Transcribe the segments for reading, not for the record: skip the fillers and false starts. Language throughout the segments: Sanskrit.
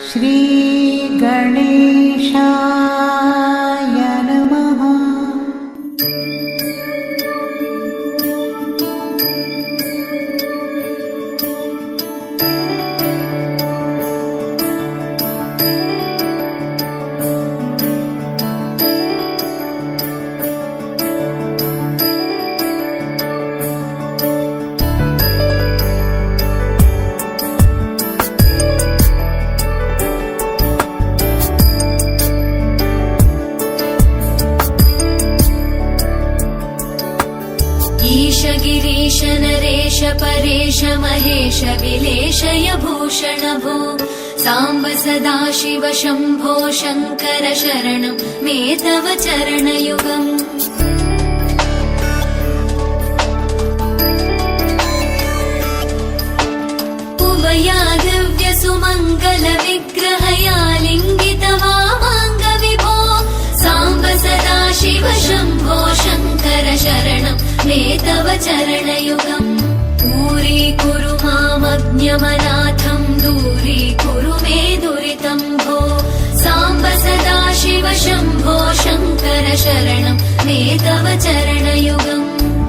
श्रीगणेशाय नमः। ईश गिरीश नरेश परेश महेश विलेशय भूषण भो साम्ब सदाशिव शम्भो शङ्कर शरणं मे तव चरणयुगम्। उभया दिव्य सुमङ्गल विग्रहया लिङ्गित वामाङ्ग विभो साम्ब सदाशिव शम्भो शङ्कर शरणं मे तव चरणयुगम्। दूरीकुरु मामज्ञमनाथं दूरीकुरु मे दुरितं भो साम्ब सदाशिव शम्भो शङ्कर शरणं मे तव चरणयुगम्।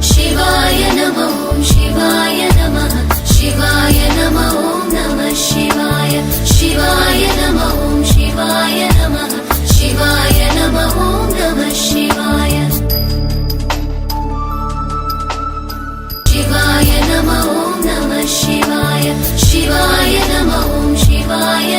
शिवाय नमः शिवाय नमः शिवाय नमः नमः शिवाय शिवाय नमः शिवाय नमः शिवाय नमः नमः शिवाय शिवाय नमः नमः शिवाय शिवाय नमः शिवाय